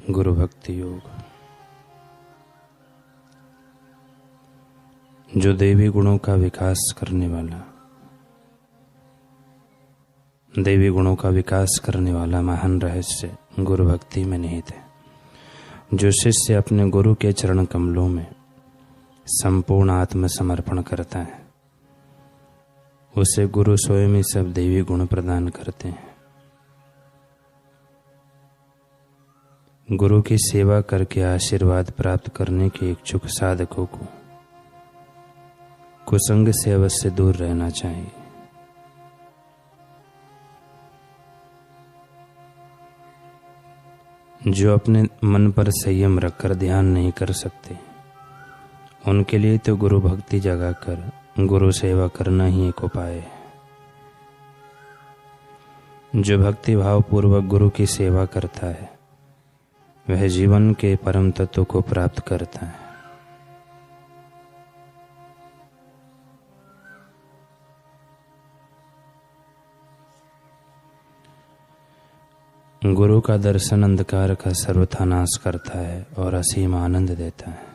गुरु भक्ति योग। जो देवी गुणों का विकास करने वाला महान रहस्य गुरु भक्ति में निहित है। जो शिष्य अपने गुरु के चरण कमलों में संपूर्ण आत्मसमर्पण करता है, उसे गुरु स्वयं ही सब देवी गुण प्रदान करते हैं। गुरु की सेवा करके आशीर्वाद प्राप्त करने के इच्छुक साधकों को कुसंग से अवश्य दूर रहना चाहिए। जो अपने मन पर संयम रखकर ध्यान नहीं कर सकते, उनके लिए तो गुरु भक्ति जगाकर गुरु सेवा करना ही एक उपाय है। जो भक्ति भाव पूर्वक गुरु की सेवा करता है, वह जीवन के परम तत्व को प्राप्त करता है। गुरु का दर्शन अंधकार का सर्वथा नाश करता है और असीम आनंद देता है।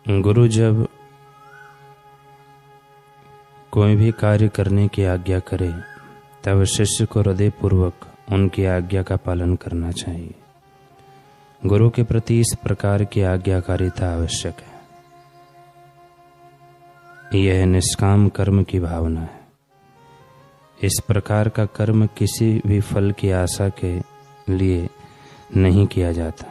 गुरु जब कोई भी कार्य करने की आज्ञा करे, तब शिष्य को हृदयपूर्वक उनकी आज्ञा का पालन करना चाहिए। गुरु के प्रति इस प्रकार की आज्ञाकारिता आवश्यक है। यह निष्काम कर्म की भावना है। इस प्रकार का कर्म किसी भी फल की आशा के लिए नहीं किया जाता,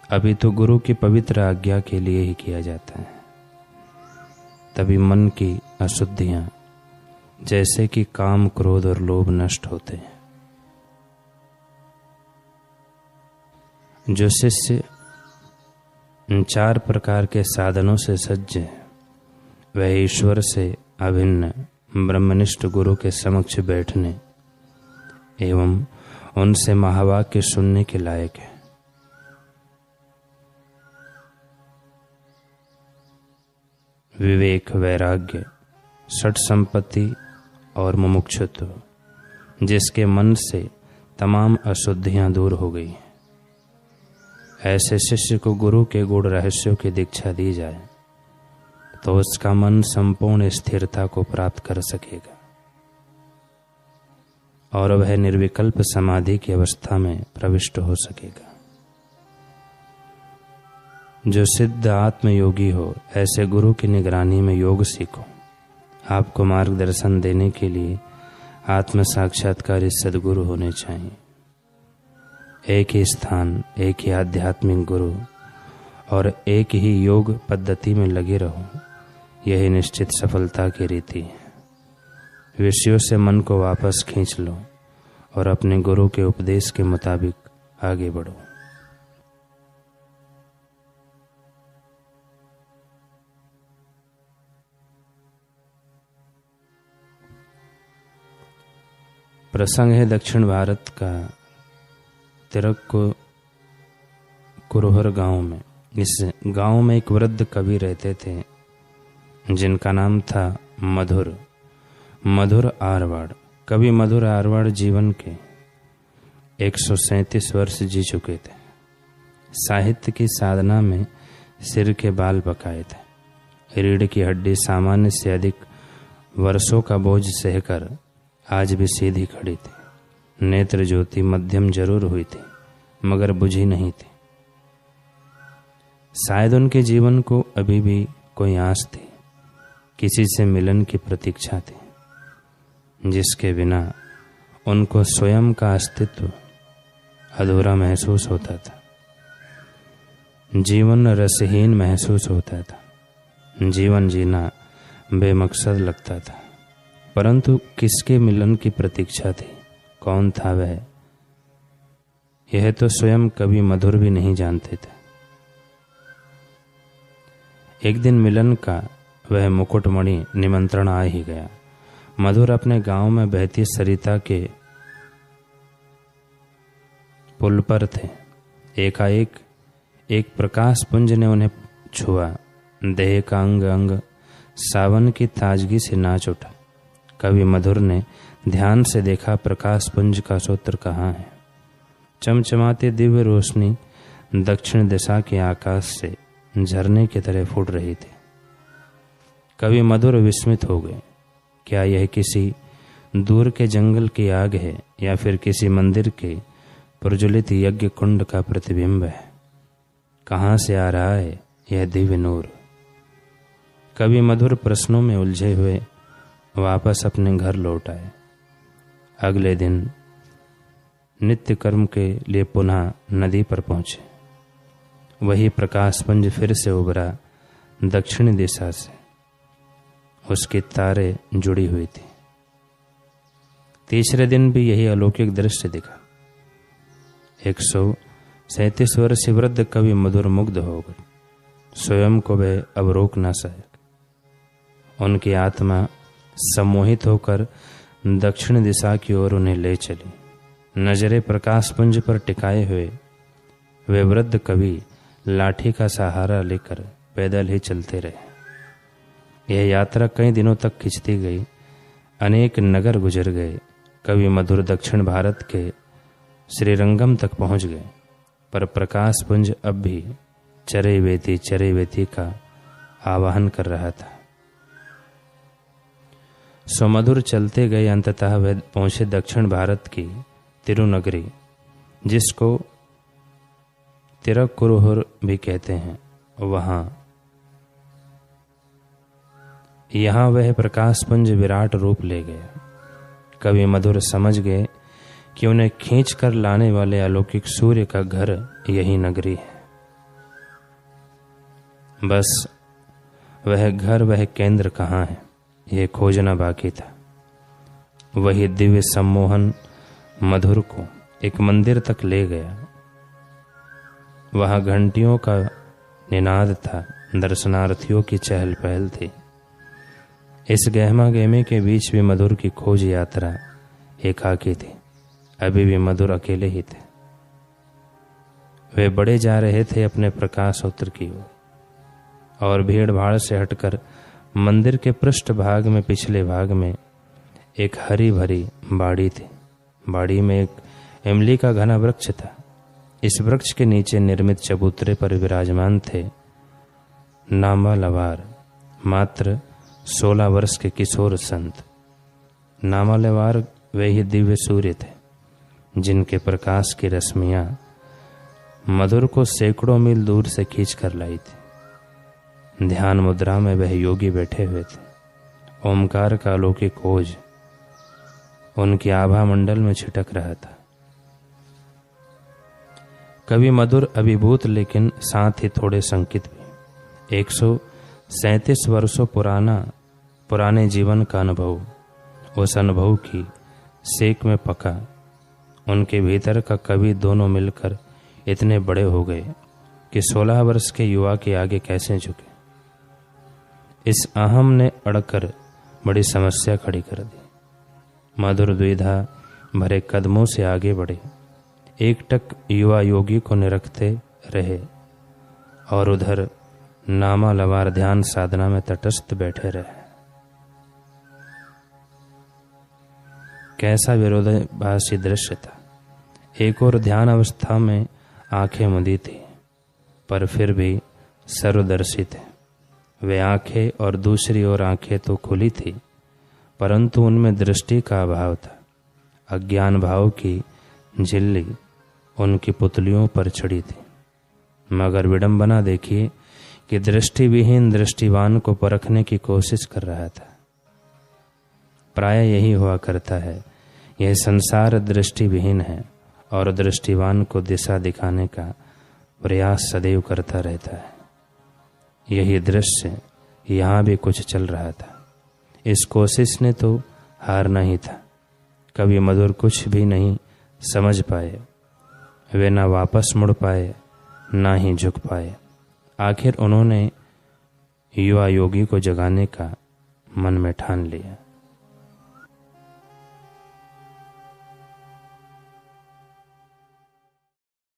अभी तो गुरु की पवित्र आज्ञा के लिए ही किया जाता है। तभी मन की अशुद्धियां जैसे कि काम, क्रोध और लोभ नष्ट होते हैं। जो शिष्य इन 4 प्रकार के साधनों से सज्ज है, वह ईश्वर से अभिन्न ब्रह्मनिष्ठ गुरु के समक्ष बैठने एवं उनसे महावाक्य सुनने के लायक है। विवेक, वैराग्य, षट संपत्ति और मुमुक्षुत्व, जिसके मन से तमाम अशुद्धियां दूर हो गई, ऐसे शिष्य को गुरु के गूढ़ रहस्यों की दीक्षा दी जाए तो उसका मन संपूर्ण स्थिरता को प्राप्त कर सकेगा और वह निर्विकल्प समाधि की अवस्था में प्रविष्ट हो सकेगा। जो सिद्ध आत्मयोगी हो, ऐसे गुरु की निगरानी में योग सीखो। आपको मार्गदर्शन देने के लिए आत्म साक्षात्कारी सद्गुरु होने चाहिए। एक ही स्थान, एक ही आध्यात्मिक गुरु और एक ही योग पद्धति में लगे रहो, यही निश्चित सफलता की रीति है। विषयों से मन को वापस खींच लो और अपने गुरु के उपदेश के मुताबिक आगे बढ़ो। प्रसंग है दक्षिण भारत का कुरोहर गांव में। इस गांव में एक वृद्ध कवि रहते थे, जिनका नाम था मधुर आरवाड़। कवि मधुर आरवाड़ जीवन के 137 वर्ष जी चुके थे। साहित्य की साधना में सिर के बाल बकाए थे। रीढ़ की हड्डी सामान्य से अधिक वर्षों का बोझ सहकर आज भी सीधी खड़ी थी। नेत्र ज्योति मध्यम जरूर हुई थी, मगर बुझी नहीं थी। शायद उनके जीवन को अभी भी कोई आस थी, किसी से मिलन की प्रतीक्षा थी, जिसके बिना उनको स्वयं का अस्तित्व अधूरा महसूस होता था। जीवन रसहीन महसूस होता था। जीवन जीना बेमकसद लगता था। परंतु किसके मिलन की प्रतीक्षा थी, कौन था वह, यह तो स्वयं कवि मधुर भी नहीं जानते थे। एक दिन मिलन का वह मुकुटमणि निमंत्रण आ ही गया। मधुर अपने गांव में बहती सरिता के पुल पर थे। एकाएक एक प्रकाश पुंज ने उन्हें छुआ। देह का अंग अंग सावन की ताजगी से नाच उठा। कवि मधुर ने ध्यान से देखा, प्रकाश पुंज का सूत्र कहाँ है। चमचमाती दिव्य रोशनी दक्षिण दिशा के आकाश से झरने की तरह फूट रही थी। कवि मधुर विस्मित हो गए। क्या यह किसी दूर के जंगल की आग है या फिर किसी मंदिर के प्रज्वलित यज्ञ कुंड का प्रतिबिंब है? कहाँ से आ रहा है यह दिव्य नूर? कवि मधुर प्रश्नों में उलझे हुए वापस अपने घर लौट आए। अगले दिन नित्य कर्म के लिए पुनः नदी पर पहुंचे। वही प्रकाशपुंज फिर से उभरा दक्षिणी दिशा से। उसकी तारे जुड़ी हुई थी। तीसरे दिन भी यही अलौकिक दृश्य दिखा। 137 वर्षीय वृद्ध कवि मधुर मुग्ध हो गए। स्वयं को वे अब रोक न सके। उनकी आत्मा सम्मोहित होकर दक्षिण दिशा की ओर उन्हें ले चली। नजरें प्रकाशपुंज पर टिकाए हुए वे वृद्ध कवि लाठी का सहारा लेकर पैदल ही चलते रहे। यह यात्रा कई दिनों तक खिंचती गई। अनेक नगर गुजर गए। कवि मधुर दक्षिण भारत के श्रीरंगम तक पहुंच गए, पर प्रकाशपुंज अब भी चरैवेति का आवाहन कर रहा था। सुमधुर चलते गए। अंततः वे पहुंचे दक्षिण भारत की तिरुनगरी, जिसको तिरुक्कुरुहर भी कहते हैं। यहाँ वह प्रकाशपुंज विराट रूप ले गया। कवि मधुर समझ गए कि उन्हें खींच कर लाने वाले अलौकिक सूर्य का घर यही नगरी है। बस वह घर, वह केंद्र कहाँ है, यह खोजना बाकी था। वही दिव्य सम्मोहन मधुर को एक मंदिर तक ले गया। वहां घंटियों का निनाद था। दर्शनार्थियों की चहल पहल थी। इस गहमा गहमे के बीच भी मधुर की खोज यात्रा एकाकी थी। अभी भी मधुर अकेले ही थे। वे बढ़े जा रहे थे अपने प्रकाश उत्तर की ओर, और भीड़ भाड़ से हटकर मंदिर के पृष्ठ भाग में, पिछले भाग में एक हरी भरी बाड़ी थी। बाड़ी में एक इमली का घना वृक्ष था। इस वृक्ष के नीचे निर्मित चबूतरे पर विराजमान थे नामालवार, मात्र 16 वर्ष के किशोर संत। नामालवार वे ही दिव्य सूर्य थे जिनके प्रकाश की रश्मियां मधुर को सैकड़ों मील दूर से खींच कर लाई थी। ध्यान मुद्रा में वह योगी बैठे हुए थे। ओमकार का अलौकिक ओज उनकी आभा मंडल में छिटक रहा था। कवि मधुर अभिभूत, लेकिन साथ ही थोड़े संकित भी। 137 वर्षों पुराने जीवन का अनुभव, उस अनुभव की सेक में पका उनके भीतर का कवि दोनों मिलकर इतने बड़े हो गए कि 16 वर्ष के युवा के आगे कैसे झुके। इस अहम ने अड़कर बड़ी समस्या खड़ी कर दी। मधुर द्विधा भरे कदमों से आगे बढ़े। एकटक युवा योगी को निरखते रहे और उधर नामालवार ध्यान साधना में तटस्थ बैठे रहे। कैसा विरोधाभासी दृश्य था। एक और ध्यान अवस्था में आंखें मुदी थी, पर फिर भी सर्वदर्शी थे वे आंखें, और दूसरी ओर आंखें तो खुली थी, परंतु उनमें दृष्टि का अभाव था। अज्ञान भाव की झिल्ली उनकी पुतलियों पर चढ़ी थी। मगर विडंबना देखिए कि दृष्टिविहीन दृष्टिवान को परखने की कोशिश कर रहा था। प्राय यही हुआ करता है। यह संसार दृष्टिविहीन है और दृष्टिवान को दिशा दिखाने का प्रयास सदैव करता रहता है। यही दृश्य यहाँ भी कुछ चल रहा था। इस कोशिश ने तो हारना ही था। कवि मधुर कुछ भी नहीं समझ पाए। वे ना वापस मुड़ पाए, ना ही झुक पाए। आखिर उन्होंने युवा योगी को जगाने का मन में ठान लिया।